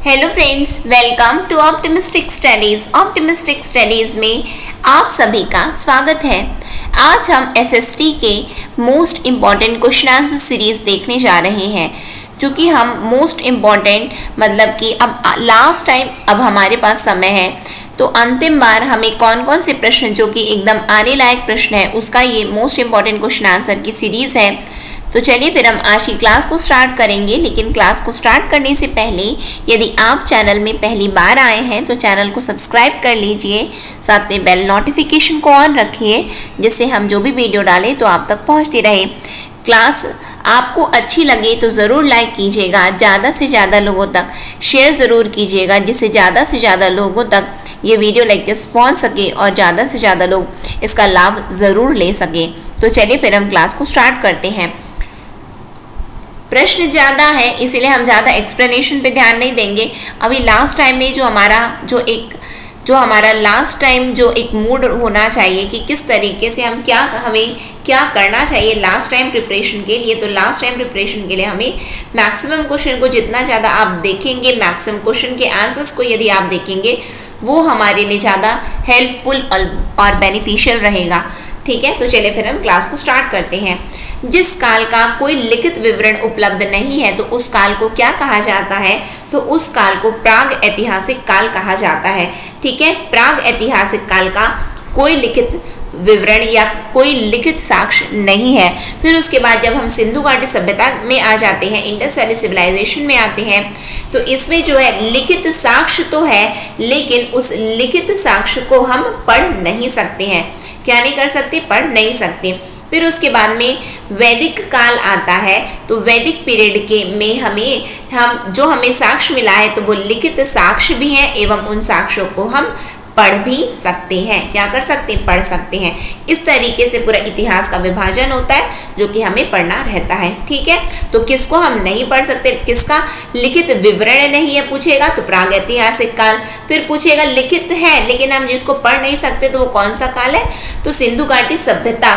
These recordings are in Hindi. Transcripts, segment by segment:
Hello friends, welcome to optimistic studies. Optimistic studies में आप सभी का स्वागत है। आज हम एसएसटी के most important question answer series देखने जा रहे हैं, जो कि हम मोस्ट इम्पॉर्टेंट मतलब कि अब लास्ट टाइम अब हमारे पास समय है, तो अंतिम बार हमें कौन कौन से प्रश्न जो कि एकदम आने लायक प्रश्न है उसका ये मोस्ट इम्पॉर्टेंट क्वेश्चन आंसर की सीरीज़ है। तो चलिए फिर हम आज की क्लास को स्टार्ट करेंगे। लेकिन क्लास को स्टार्ट करने से पहले यदि आप चैनल में पहली बार आए हैं तो चैनल को सब्सक्राइब कर लीजिए, साथ में बेल नोटिफिकेशन को ऑन रखिए, जिससे हम जो भी वीडियो डालें तो आप तक पहुंचती रहे। क्लास आपको अच्छी लगे तो ज़रूर लाइक कीजिएगा, ज़्यादा से ज़्यादा लोगों तक शेयर ज़रूर कीजिएगा, जिससे ज़्यादा से ज़्यादा लोगों तक ये वीडियो लेक्चर्स पहुँच सके और ज़्यादा से ज़्यादा लोग इसका लाभ ज़रूर ले सकें। तो चलिए फिर हम क्लास को स्टार्ट करते हैं। प्रश्न ज़्यादा है इसलिए हम ज़्यादा एक्सप्लेनेशन पे ध्यान नहीं देंगे। अभी लास्ट टाइम में जो हमारा लास्ट टाइम जो एक मूड होना चाहिए कि किस तरीके से हमें क्या करना चाहिए लास्ट टाइम प्रिपरेशन के लिए। तो लास्ट टाइम प्रिपरेशन के लिए हमें मैक्सिमम क्वेश्चन को जितना ज़्यादा आप देखेंगे, मैक्सिमम क्वेश्चन के आंसर्स को यदि आप देखेंगे, वो हमारे लिए ज़्यादा हेल्पफुल और बेनिफिशियल रहेगा। ठीक है, तो चलिए फिर हम क्लास को स्टार्ट करते हैं। जिस काल का कोई लिखित विवरण उपलब्ध नहीं है तो उस काल को क्या कहा जाता है? तो उस काल को प्राग ऐतिहासिक काल कहा जाता है। ठीक है, प्राग ऐतिहासिक काल का कोई लिखित विवरण या कोई लिखित साक्ष्य नहीं है। फिर उसके बाद जब हम सिंधु घाटी सभ्यता में आ जाते हैं, इंडस वैली सिविलाइजेशन में आते हैं, तो इसमें जो है लिखित साक्ष्य तो है, लेकिन उस लिखित साक्ष्य को हम पढ़ नहीं सकते हैं। क्या नहीं कर सकते? पढ़ नहीं सकते। फिर उसके बाद में वैदिक काल आता है, तो वैदिक पीरियड के में हमें साक्ष्य मिला है, तो वो लिखित साक्ष्य भी हैं एवं उन साक्ष्यों को हम पढ़ भी सकते हैं। क्या कर सकते हैं? पढ़ सकते हैं। इस तरीके से पूरा इतिहास का विभाजन होता है, जो कि हमें पढ़ना रहता है। ठीक है, तो किसको हम नहीं पढ़ सकते, किसका लिखित विवरण नहीं है पूछेगा तो प्राग ऐतिहासिक काल। फिर पूछेगा लिखित है लेकिन हम जिसको पढ़ नहीं सकते, तो वो कौन सा काल है? तो सिंधु घाटी सभ्यता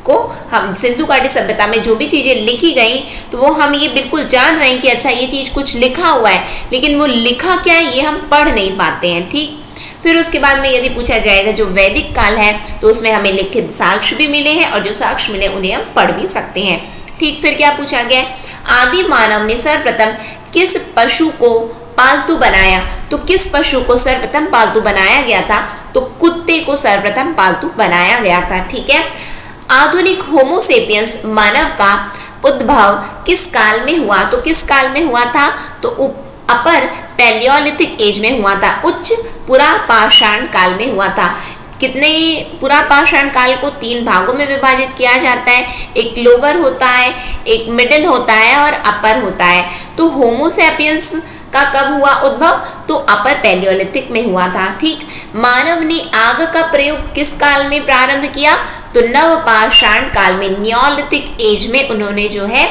को हम सिंधु घाटी सभ्यता में जो भी चीज़ें लिखी गई, तो वो हम ये बिल्कुल जान रहे हैं कि अच्छा ये चीज़ कुछ लिखा हुआ है, लेकिन वो लिखा क्या है ये हम पढ़ नहीं पाते हैं। ठीक, फिर उसके बाद में यदि पूछा जाएगा जो वैदिक काल है, तो उसमें हमें लिखित साक्ष्य भी मिले हैं और जो साक्ष्य मिले उन्हें हम पढ़ भी सकते हैं। ठीक, फिर क्या पूछा गया? आदि मानव ने सर्वप्रथम किस पशु को पालतू बनाया? तो किस पशु को सर्वप्रथम पालतू बनाया गया था? तो कुत्ते को सर्वप्रथम पालतू बनाया गया था। ठीक है, आधुनिक होमोसेपियंस मानव का उद्भव किस काल में हुआ? तो किस काल में हुआ था? तो अपर पैलियोलिथिक एज में हुआ था, उच्च पुरापाषाण काल में हुआ था। कितने पुरापाषाण काल को 3 भागों में विभाजित किया जाता है, एक लोअर होता है, एक मिडिल होता है और अपर होता है। तो होमोसेपियंस का कब हुआ उद्भव? तो अपर पैलियोलिथिक में हुआ था। ठीक, मानव ने आग का प्रयोग किस काल में प्रारंभ किया? तो नवपाषाण काल में, नियोलिथिक एज में उन्होंने जो है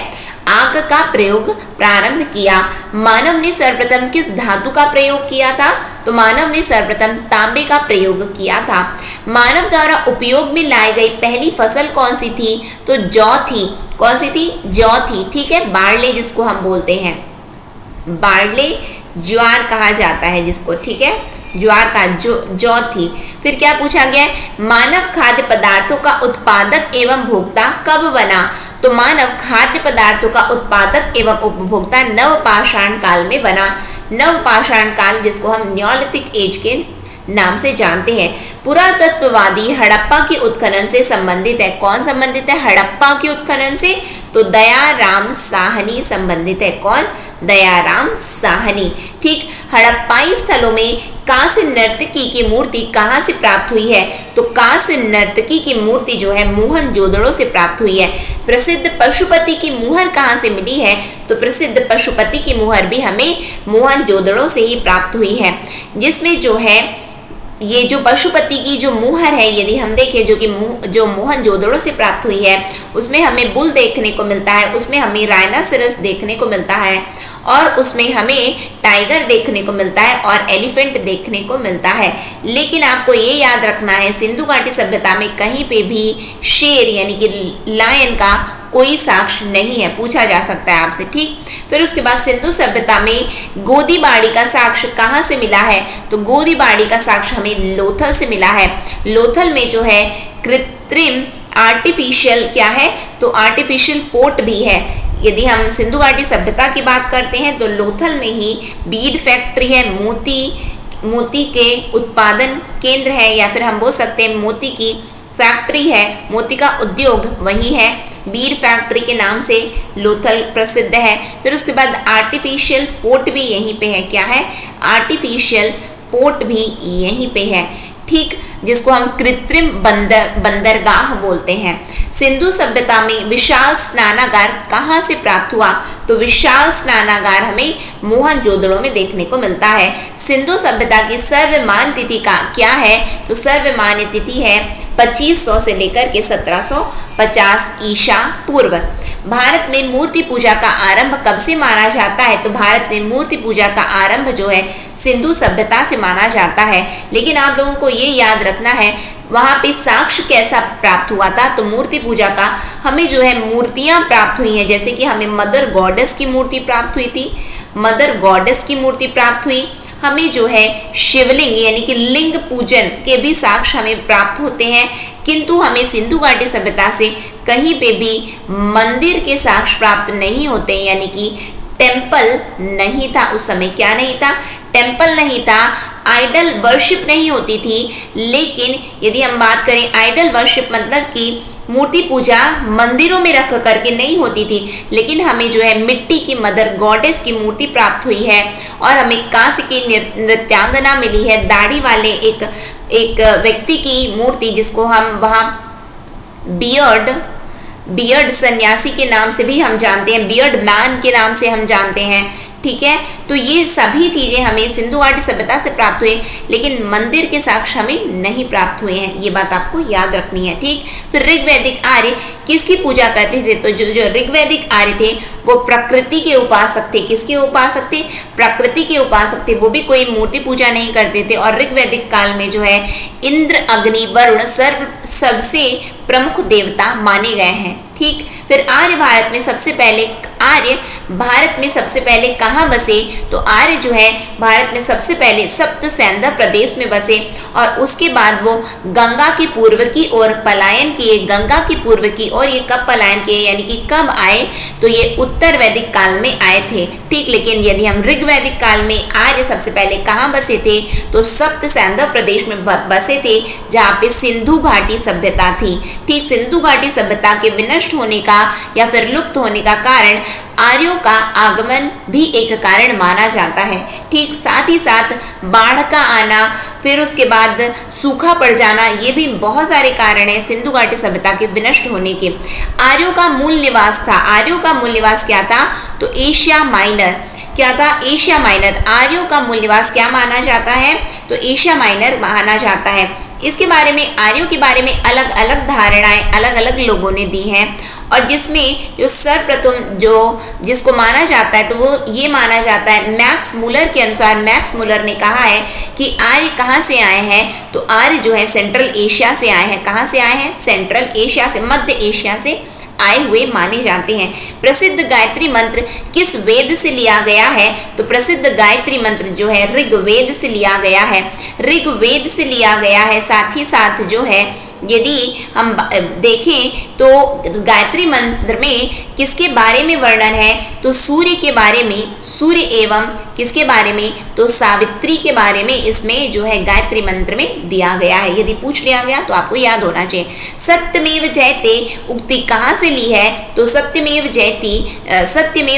आग का प्रयोग प्रारंभ किया। मानव ने सर्वप्रथम किस धातु का प्रयोग किया था? तो मानव ने सर्वप्रथम तांबे का प्रयोग किया था। मानव द्वारा उपयोग में लाई गई पहली फसल कौन सी थी? तो जौ थी। कौन सी थी? जौ थी। ठीक है, बार्ले जिसको हम बोलते हैं, बार्ले ज्वार कहा जाता है जिसको। ठीक है, ज्वार का जौ थी। फिर क्या पूछा गया है? मानव खाद्य पदार्थों का उत्पादक एवं भोक्ता कब बना? तो मानव खाद्य पदार्थों का उत्पादक एवं उपभोक्ता नवपाषाण काल में बना। नवपाषाण काल जिसको हम नियोलिथिक एज के नाम से जानते हैं। पुरातत्ववादी हड़प्पा के उत्खनन से संबंधित है। कौन संबंधित है? हड़प्पा के उत्खनन से। तो दयाराम साहनी संबंधित है। कौन? दयाराम साहनी। ठीक, हड़प्पाई स्थलों में कांस्य नर्तकी की मूर्ति कहाँ से प्राप्त हुई है? तो कांस्य नर्तकी की मूर्ति जो है मोहनजोदड़ो से प्राप्त हुई है। प्रसिद्ध पशुपति की मुहर कहाँ से मिली है? तो प्रसिद्ध पशुपति की मुहर भी हमें मोहनजोदड़ो से ही प्राप्त हुई है, जिसमें जो है ये जो पशुपति की जो मुहर है यदि हम देखें, जो मोहनजोदड़ो से प्राप्त हुई है, उसमें हमें बुल देखने को मिलता है, उसमें हमें राइनासरस देखने को मिलता है, और उसमें हमें टाइगर देखने को मिलता है और एलिफेंट देखने को मिलता है। लेकिन आपको ये याद रखना है, सिंधु घाटी सभ्यता में कहीं पे भी शेर यानी कि लायन का कोई साक्ष्य नहीं है, पूछा जा सकता है आपसे। ठीक, फिर उसके बाद सिंधु सभ्यता में गोदीबाड़ी का साक्ष्य कहाँ से मिला है? तो गोदीबाड़ी का साक्ष्य हमें लोथल से मिला है। लोथल में जो है कृत्रिम आर्टिफिशियल क्या है? तो आर्टिफिशियल पोर्ट भी है। यदि हम सिंधु घाटी सभ्यता की बात करते हैं तो लोथल में ही बीड फैक्ट्री है, मोती के उत्पादन केंद्र है, या फिर हम बोल सकते हैं मोती की फैक्ट्री है, मोती का उद्योग वही है, बीड फैक्ट्री के नाम से लोथल प्रसिद्ध है। फिर उसके बाद आर्टिफिशियल पोर्ट भी यहीं पे है। क्या है? आर्टिफिशियल पोर्ट भी यहीं पे है। ठीक, जिसको हम कृत्रिम बंदरगाह बोलते हैं। सिंधु सभ्यता में विशाल स्नानागार कहाँ से प्राप्त हुआ? तो विशाल स्नानागार हमें मोहनजोदड़ो में देखने को मिलता है। सिंधु सभ्यता की सर्वमान्य तिथि का क्या है? तो सर्वमान्य तिथि है 2500 से लेकर के 1750 ईसा पूर्व। भारत में मूर्ति पूजा का आरंभ कब से माना जाता है? तो भारत में मूर्ति पूजा का आरंभ जो है सिंधु सभ्यता से माना जाता है। लेकिन आप लोगों को ये याद रखना है वहाँ पे साक्ष्य कैसा प्राप्त हुआ था? तो मूर्ति पूजा का हमें जो है मूर्तियाँ प्राप्त हुई हैं, जैसे कि हमें मदर गॉडेस की मूर्ति प्राप्त हुई थी, मदर गॉडेस की मूर्ति प्राप्त हुई। हमें जो है शिवलिंग यानी कि लिंग पूजन के भी साक्ष्य हमें प्राप्त होते हैं, किंतु हमें सिंधु घाटी सभ्यता से कहीं पे भी मंदिर के साक्ष्य प्राप्त नहीं होते, यानी कि टेम्पल नहीं था उस समय। क्या नहीं था? टेम्पल नहीं था, आइडल वर्शिप नहीं होती थी। लेकिन यदि हम बात करें आइडल वर्शिप मतलब कि मूर्ति पूजा मंदिरों में रख करके नहीं होती थी, लेकिन हमें जो है मिट्टी की मदर गॉडेस की मूर्ति प्राप्त हुई है, और हमें कांस्य की नृत्यांगना मिली है, दाढ़ी वाले एक व्यक्ति की मूर्ति, जिसको हम वहाँ बियर्ड सन्यासी के नाम से भी हम जानते हैं, बियर्ड मैन के नाम से हम जानते हैं। ठीक है, तो ये सभी चीजें हमें सिंधु घाटी सभ्यता से प्राप्त हुए, लेकिन मंदिर के साक्ष्य हमें नहीं प्राप्त हुए हैं, ये बात आपको याद रखनी है। ठीक, तो ऋग्वैदिक आर्य किसकी पूजा करते थे? तो जो ऋग्वैदिक आर्य थे वो प्रकृति के उपासक थे। किसके उपासक थे? प्रकृति के उपासक थे। वो भी कोई मूर्ति पूजा नहीं करते थे। और ऋग्वैदिक काल में जो है इंद्र, अग्नि, वरुण सबसे प्रमुख देवता माने गए हैं। ठीक, फिर आर्य भारत में सबसे पहले कहाँ बसे? तो आर्य जो है भारत में सबसे पहले सप्त सैंधव प्रदेश में बसे, और उसके बाद वो गंगा की पूर्व की ओर पलायन किए। गंगा की पूर्व की ओर ये कब पलायन किए, यानी कि कब आए? तो ये उत्तर वैदिक काल में आए थे। ठीक, लेकिन यदि हम ऋग्वैदिक काल में आर्य सबसे पहले कहाँ बसे थे? तो सप्त सैंधव प्रदेश में बसे थे, जहाँ पे सिंधु घाटी सभ्यता थी। ठीक, सिंधु घाटी सभ्यता के विनष्ट होने का या फिर लुप्त होने का कारण आर्यों का आगमन भी एक कारण माना जाता है। ठीक, साथ ही साथ बाढ़ का आना, फिर उसके बाद सूखा पड़ जाना, ये भी बहुत सारे कारण हैं सिंधु घाटी सभ्यता के विनष्ट होने के। आर्यों का मूल निवास था, आर्यों का मूल निवास क्या था? तो एशिया माइनर। क्या था? Asia minor. आर्यों का मूल निवास क्या माना जाता है? तो एशिया माइनर माना जाता है। इसके बारे में, आर्यों के बारे में अलग अलग धारणाएं अलग अलग लोगों ने दी हैं, और जिसमें जो सर्वप्रथम जिसको माना जाता है तो वो ये माना जाता है, मैक्स मुलर के अनुसार, मैक्स मुलर ने कहा है कि आर्य कहाँ से आए हैं? तो आर्य जो है सेंट्रल एशिया से आए हैं। कहाँ से आए हैं? सेंट्रल एशिया से, मध्य एशिया से आए हुए माने जाते हैं। प्रसिद्ध गायत्री मंत्र किस वेद से लिया गया है? तो प्रसिद्ध गायत्री मंत्र जो है ऋग्वेद से लिया गया है, ऋग्वेद से लिया गया है। साथ ही साथ जो है यदि हम देखें तो गायत्री मंत्र में किसके बारे में वर्णन है? तो सूर्य के बारे में, सूर्य एवं किसके बारे में? तो सावित्री के बारे में इसमें जो है गायत्री मंत्र में दिया गया है। यदि पूछ लिया गया तो आपको याद होना चाहिए। सत्यमेव जयते उक्ति कहाँ से ली है? तो सत्यमेव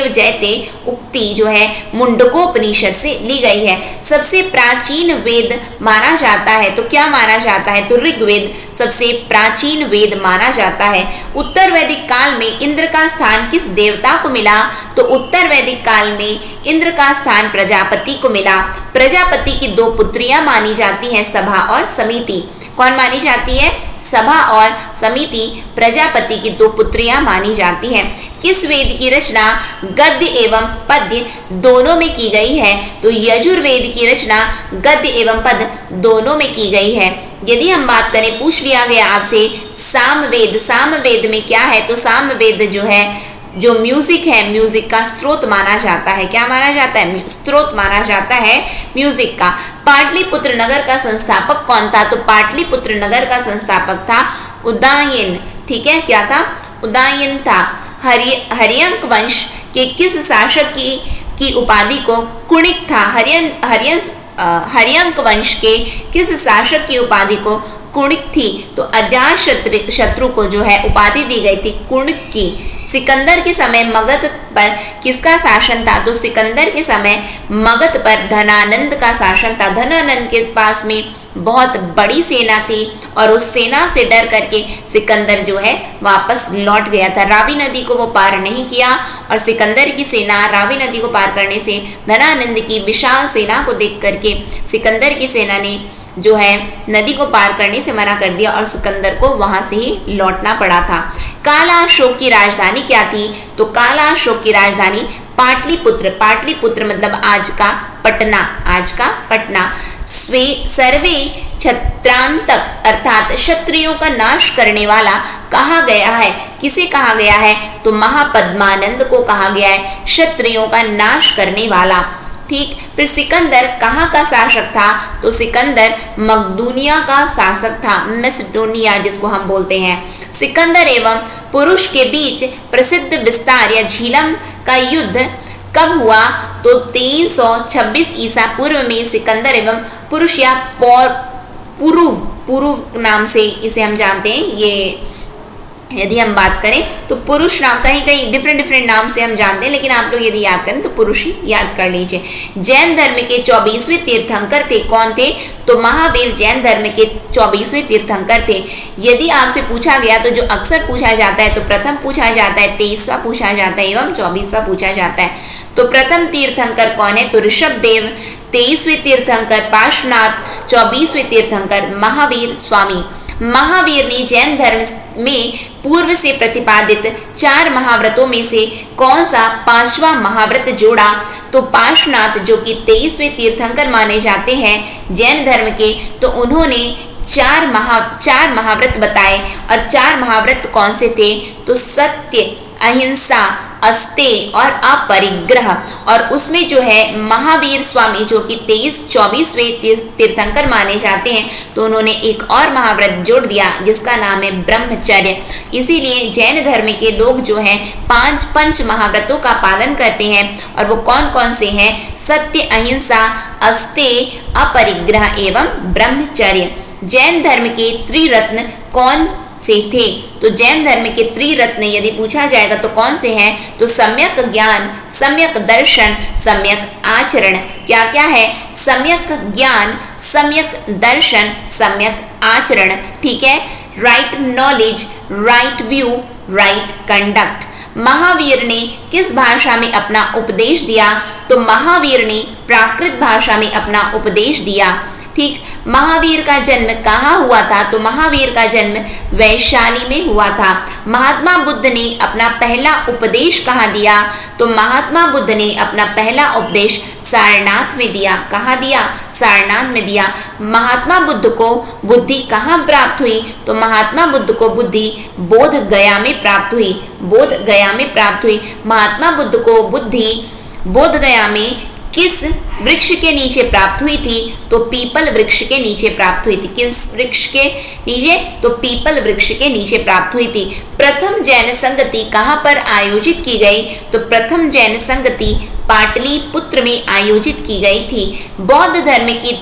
जयते उक्ति जो है मुंडकोपनिषद से ली गई है। सबसे प्राचीन वेद माना जाता है तो क्या माना जाता है? तो ऋग्वेद सबसे प्राचीन वेद माना जाता है। उत्तर वैदिक काल में इंद्र का स्थान किस देवता को मिला? तो उत्तर वैदिक काल में इंद्र का स्थान प्रजापति को मिला। प्रजापति की दो पुत्रियां मानी जाती हैं, सभा और समिति। कौन मानी जाती है? सभा और समिति प्रजापति की दो पुत्रियां मानी जाती हैं। किस वेद की रचना गद्य एवं पद्य दोनों में की गई है? तो यजुर्वेद की रचना गद्य एवं पद दोनों में की गई है। यदि हम बात करें, पूछ लिया गया आपसे सामवेद, सामवेद में क्या है, तो सामवेद जो है, जो म्यूजिक है, म्यूजिक का स्रोत माना जाता है। क्या माना जाता है? स्रोत माना जाता है म्यूजिक का। पाटलिपुत्र नगर का संस्थापक कौन था? तो पाटलिपुत्र नगर का संस्थापक था उदयन। ठीक है, क्या था? उदयन था। हर्यंक वंश के किस शासक की उपाधि को कुणिक था? हर्यंक वंश के किस शासक की उपाधि को कुणिक थी? तो अजात शत्रु को जो है उपाधि दी गई थी कुणिक की। सिकंदर के समय मगध पर किसका शासन था? तो सिकंदर के समय मगध पर धनानंद का शासन था। धनानंद के पास में बहुत बड़ी सेना थी और उस सेना से डर करके सिकंदर जो है वापस लौट गया था। रावी नदी को वो पार नहीं किया और सिकंदर की सेना रावी नदी को पार करने से धनानंद की विशाल सेना को देख करके सिकंदर की सेना ने जो है नदी को पार करने से मना कर दिया और सिकंदर को वहां से ही लौटना पड़ा था। काला अशोक की राजधानी क्या थी? तो काला अशोक की राजधानी पाटलिपुत्र, पाटलिपुत्र मतलब आज का पटना, आज का पटना। सर्वे छत्रांतक अर्थात क्षत्रियों का नाश करने वाला कहा गया है। किसे कहा गया है? तो महापद्मानंद को कहा गया है क्षत्रियों का नाश करने वाला। ठीक, फिर सिकंदर कहाँ का शासक था? तो सिकंदर मकदूनिया का शासक था, मैसेडोनिया जिसको हम बोलते हैं। सिकंदर एवं पुरुष के बीच प्रसिद्ध विस्तार या झीलम का युद्ध कब हुआ? तो 326 ईसा पूर्व में सिकंदर एवं पुरुष या पुरुव नाम से इसे हम जानते हैं। ये यदि हम बात करें तो पुरुष नाम, कहीं कहीं डिफरेंट नाम से हम जानते हैं, लेकिन आप लोग यदि याद करें तो पुरुष ही याद कर लीजिए। जैन धर्म के 24वें तीर्थंकर थे, कौन थे? तो महावीर जैन धर्म के 24वें तीर्थंकर थे। यदि आपसे पूछा गया तो जो अक्सर पूछा जाता है तो प्रथम पूछा जाता है, 23वां पूछा जाता है एवं 24वां पूछा जाता है। तो प्रथम तीर्थंकर कौन है? तो ऋषभदेव। 23वें तीर्थंकर पार्श्वनाथ। 24वें तीर्थंकर महावीर स्वामी। महावीर ने जैन धर्म में पूर्व से प्रतिपादित 4 महाव्रतों में से कौन सा 5वां महाव्रत जोड़ा? तो पार्श्वनाथ जो कि 23वें तीर्थंकर माने जाते हैं जैन धर्म के, तो उन्होंने 4 महाव्रत बताए। और 4 महाव्रत कौन से थे? तो सत्य, अहिंसा, अस्तेय और अपरिग्रह। और उसमें जो है महावीर स्वामी जो कि 23-24वें तीर्थंकर माने जाते हैं, तो उन्होंने एक और महाव्रत जोड़ दिया जिसका नाम है ब्रह्मचर्य। इसीलिए जैन धर्म के लोग जो हैं 5 पंच महाव्रतों का पालन करते हैं। और वो कौन कौन से हैं? सत्य, अहिंसा, अस्तेय, अपरिग्रह एवं ब्रह्मचर्य। जैन धर्म के त्रिरत्न कौन से थे? तो जैन धर्म के त्रिरत्न यदि पूछा जाएगा तो कौन से हैं? तो सम्यक ज्ञान, सम्यक दर्शन, सम्यक आचरण। क्या क्या है? सम्यक ज्ञान, सम्यक दर्शन, सम्यक आचरण। ठीक है, right knowledge, right view, right conduct. Mahavir ने किस भाषा में अपना उपदेश दिया? तो महावीर ने प्राकृत भाषा में अपना उपदेश दिया। ठीक, महावीर का जन्म कहाँ हुआ था? तो महावीर का जन्म वैशाली में हुआ था। महात्मा बुद्ध ने अपना पहला उपदेश कहाँ दिया? तो महात्मा बुद्ध ने अपना पहला उपदेश सारनाथ में दिया। कहाँ दिया? सारनाथ में दिया। महात्मा बुद्ध को बुद्धि कहाँ प्राप्त हुई? तो महात्मा बुद्ध को बुद्धि बोध गया में प्राप्त हुई। बोध गया में प्राप्त हुई। महात्मा बुद्ध को बुद्धि बोध गया में किस वृक्ष के नीचे प्राप्त हुई थी? तो पीपल वृक्ष के नीचे प्राप्त हुई थी। किस वृक्ष के नीचे? तो पीपल वृक्ष के नीचे प्राप्त हुई थी। प्रथम जैन संगति कहाँ पर आयोजित की गई? तो प्रथम जैन संगति पाटलिपुत्र में आयोजित की गई थी। बौद्ध धर्म के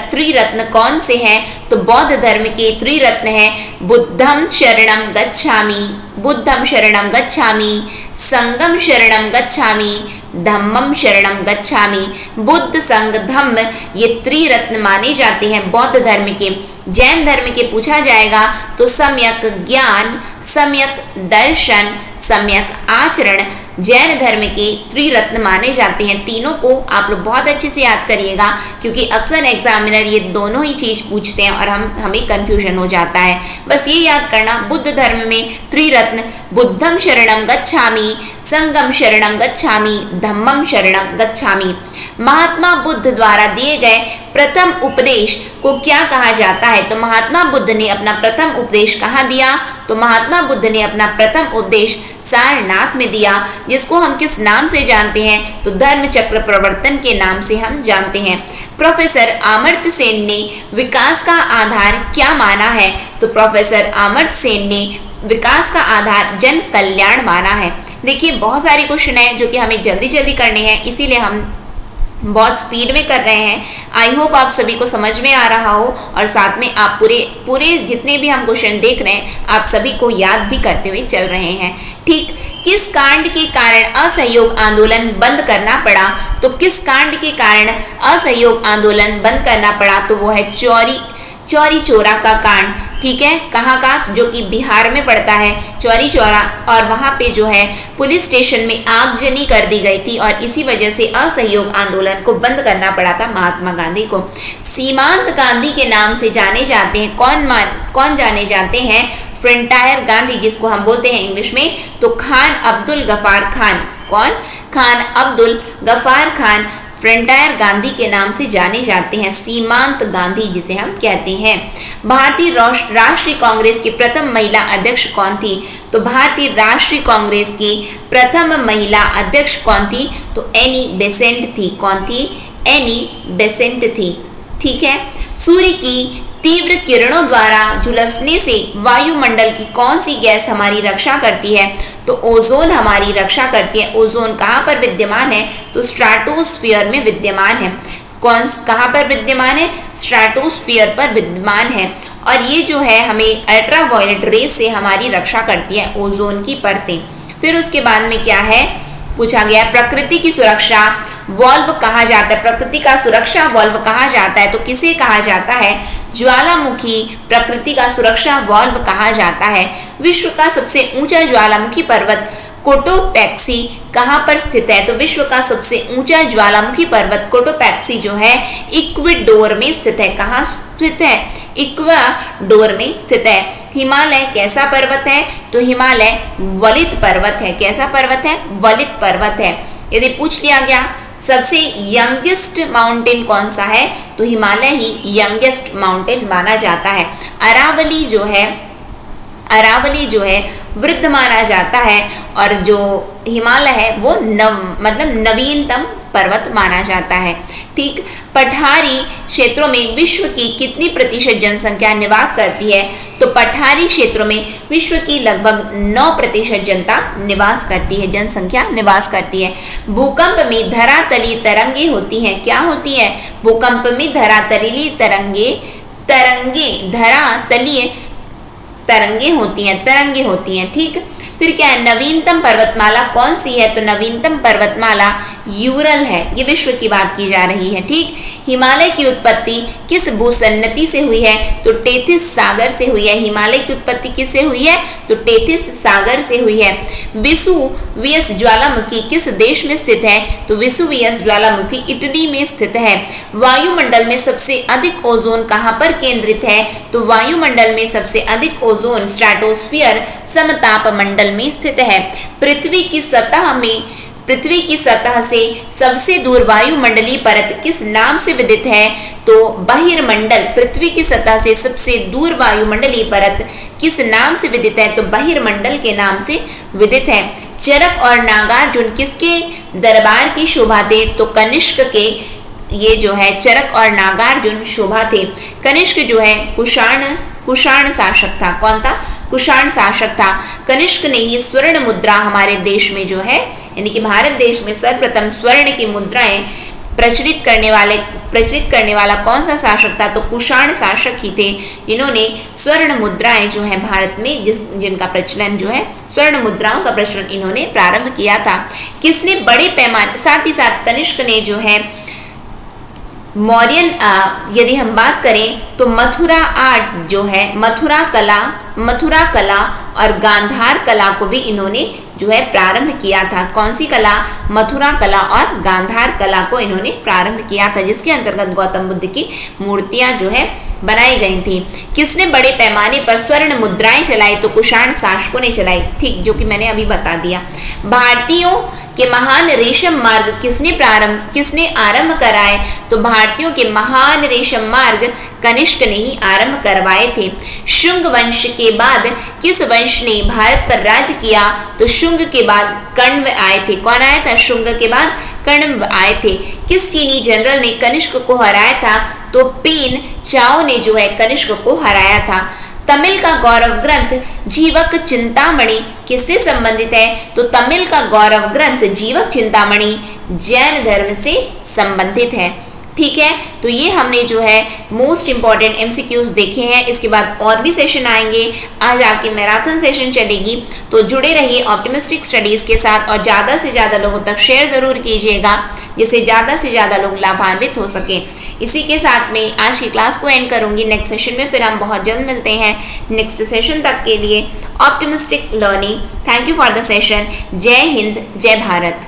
त्रिरत्न कौन से हैं? तो बौद्ध धर्म के त्रिरत्न हैं बुद्धम शरणम गच्छामि, बुद्धम शरणम गच्छामि, संगम शरणम गच्छामि, धम्मम शरणम गच्छामि। बुद्ध, संघ, धम्म ये त्रिरत्न माने जाते हैं बौद्ध धर्म के। जैन धर्म के पूछा जाएगा तो सम्यक ज्ञान, सम्यक दर्शन, सम्यक आचरण, जैन धर्म के त्रिरत्न माने जाते हैं। तीनों को आप लोग बहुत अच्छे से याद करिएगा, क्योंकि अक्सर एग्जामिनर ये दोनों ही चीज पूछते हैं और हमें कंफ्यूजन हो जाता है। बस ये याद करना, बुद्ध धर्म में त्रिरत्न बुद्धम शरणम गच्छामि, संगम शरणम गच्छामि, धम्मम शरणम गच्छामि। महात्मा बुद्ध द्वारा दिए गए प्रथम उपदेश को क्या कहा जाता है? तो महात्मा बुद्ध ने अपना प्रथम उपदेश कहाँ दिया? तो महात्मा बुद्ध ने अपना प्रथम उपदेश सारनाथ में दिया, जिसको हम किस नाम से जानते हैं? तो धर्म चक्र प्रवर्तन के नाम से हम जानते हैं। प्रोफेसर अमर्त्य सेन ने विकास का आधार क्या माना है? तो प्रोफेसर अमर्त्य सेन ने विकास का आधार जन कल्याण माना है। देखिए बहुत सारे क्वेश्चन है जो कि हमें जल्दी जल्दी करने हैं, इसीलिए हम बहुत स्पीड में कर रहे हैं। आई होप आप सभी को समझ में आ रहा हो और साथ में आप पूरे जितने भी हम क्वेश्चन देख रहे हैं आप सभी को याद भी करते हुए चल रहे हैं। ठीक, किस कांड के कारण असहयोग आंदोलन बंद करना पड़ा? तो किस कांड के कारण असहयोग आंदोलन बंद करना पड़ा? तो वो है चौरी चौरा का कांड। ठीक है, कहाँ का? जो कि बिहार में पड़ता है, चौरी चौरा। और वहाँ पे जो है पुलिस स्टेशन में आगजनी कर दी गई थी और इसी वजह से असहयोग आंदोलन को बंद करना पड़ा था महात्मा गांधी को। सीमांत गांधी के नाम से जाने जाते हैं कौन जाने जाते हैं? फ्रंटायर गांधी, जिसको हम बोलते हैं इंग्लिश में तो खान अब्दुल गफार खान। कौन? खान अब्दुल गफार खान फ्रंटायर गांधी के नाम से जाने जाते हैं, सीमांत गांधी जिसे हम कहते हैं। भारतीय राष्ट्रीय कांग्रेस की प्रथम महिला अध्यक्ष कौन थी? तो भारतीय राष्ट्रीय कांग्रेस की प्रथम महिला अध्यक्ष कौन थी? तो एनी बेसेंट थी। कौन थी? एनी बेसेंट थी। ठीक है, सूर्य की तीव्र किरणों द्वारा झुलसने से वायुमंडल की कौन सी गैस हमारी रक्षा करती है? तो ओजोन हमारी रक्षा करती है। ओजोन कहाँ पर विद्यमान है? तो स्ट्रेटोस्फीयर में विद्यमान है। कहाँ पर विद्यमान है? स्ट्रेटोस्फीयर पर विद्यमान है। और ये जो है हमें अल्ट्रावायलेट रेस से हमारी रक्षा करती है, ओजोन की परतें। फिर उसके बाद में क्या है पूछा गया, प्रकृति की सुरक्षा वॉल्व कहा जाता है? प्रकृति का सुरक्षा वॉल्व कहा जाता है तो किसे कहा जाता है? ज्वालामुखी प्रकृति का सुरक्षा वॉल्व कहा जाता है। विश्व का सबसे ऊंचा ज्वालामुखी पर्वत कोटोपैक्सी कहाँ पर स्थित है? तो विश्व का सबसे ऊंचा ज्वालामुखी पर्वत कोटोपैक्सी जो है इक्वाडोर में स्थित है। कहाँ स्थित है? इक्वाडोर में स्थित है। हिमालय कैसा पर्वत है? तो हिमालय वलित पर्वत है। कैसा पर्वत है? वलित पर्वत है। यदि पूछ लिया गया सबसे यंगेस्ट माउंटेन कौन सा है? तो हिमालय ही यंगेस्ट माउंटेन माना जाता है। अरावली जो है वृद्ध माना जाता है और जो हिमालय है वो नवीनतम पर्वत माना जाता है। ठीक, पठारी क्षेत्रों में विश्व की कितनी प्रतिशत जनसंख्या निवास करती है? तो पठारी क्षेत्रों में विश्व की लगभग 9% जनता निवास करती है, जनसंख्या निवास करती है। भूकंप में धरातलीय तरंगे होती हैं। क्या होती है? भूकंप में धरातलीय तरंगे होती हैं। ठीक, फिर क्या है? नवीनतम पर्वतमाला कौन सी है? तो नवीनतम पर्वतमाला यूरल है। ये विश्व की बात की जा रही है। ठीक, हिमालय की उत्पत्ति किस भूसन्नति से हुई है? तो टेथिस सागर से हुई है। हिमालय की उत्पत्ति किससे हुई है? तो टेथिस सागर से हुई है। वेसुवियस ज्वालामुखी किस देश में स्थित है? तो वेसुवियस ज्वालामुखी इटली में स्थित है। वायुमंडल में सबसे अधिक ओजोन कहाँ पर केंद्रित है? तो वायुमंडल में सबसे अधिक ओजोन स्ट्रेटोस्फीयर समताप मंडल में स्थित है। पृथ्वी की सतह से सबसे दूर वायुमंडलीय परत किस नाम से विदित है? तो बहिर्मंडल। पृथ्वी की सतह से सबसे दूर वायुमंडलीय परत किस नाम से विदित है? तो बहिर्मंडल के नाम से विदित है। चरक और नागार्जुन किसके दरबार की शोभा थे? तो कनिष्क के ये जो है चरक और नागार्जुन शोभा थे। कनिष्क जो है कुषाण शासक था। कौन था? कुषाण शासक था। कनिष्क ने ही स्वर्ण मुद्रा हमारे देश में जो है यानी कि भारत देश में सर्वप्रथम स्वर्ण की मुद्राएं प्रचलित करने वाला कौन सा शासक था? तो कुषाण शासक ही थे जिन्होंने स्वर्ण मुद्राएं जो है भारत में जिनका प्रचलन जो है स्वर्ण मुद्राओं का प्रचलन इन्होंने प्रारंभ किया था। किसने बड़े पैमाने साथ ही साथ कनिष्क ने जो है मौर्यन यदि हम बात करें तो मथुरा आर्ट जो है, मथुरा कला और गांधार कला को भी इन्होंने जो है प्रारंभ किया था। कौन सी कला? मथुरा कला और गांधार कला को इन्होंने प्रारंभ किया था, जिसके अंतर्गत गौतम बुद्ध की मूर्तियां जो है बनाई गई थी। किसने बड़े पैमाने पर स्वर्ण मुद्राएं चलाई? तो कुषाण शासकों ने चलाई, ठीक, जो कि मैंने अभी बता दिया। भारतीयों के महान रेशम मार्ग किसने आरंभ कराए? तो भारतीयों के महान रेशम मार्ग कनिष्क ने ही आरंभ करवाए थे। शुंग वंश के बाद किस वंश ने भारत पर राज किया? तो शुंग के बाद कण्व आए थे। कौन आया था? शुंग के बाद कण्व आए थे। किस चीनी जनरल ने कनिष्क को हराया था? तो पेन चाओ ने जो है कनिष्क को हराया था। तमिल का गौरव ग्रंथ जीवक चिंतामणि किससे संबंधित है? तो तमिल का गौरव ग्रंथ जीवक चिंतामणि जैन धर्म से संबंधित है। ठीक है, तो ये हमने जो है मोस्ट इंपॉर्टेंट एमसीक्यूज देखे हैं। इसके बाद और भी सेशन आएंगे। आज आपकी मैराथन सेशन चलेगी, तो जुड़े रहिए ऑप्टिमिस्टिक स्टडीज के साथ और ज़्यादा से ज़्यादा लोगों तक शेयर ज़रूर कीजिएगा, जिससे ज़्यादा से ज़्यादा लोग लाभान्वित हो सकें। इसी के साथ में आज की क्लास को एंड करूंगी। नेक्स्ट सेशन में फिर हम बहुत जल्द मिलते हैं। नेक्स्ट सेशन तक के लिए optimistic learning. Thank you for the session. जय हिंद, जय भारत।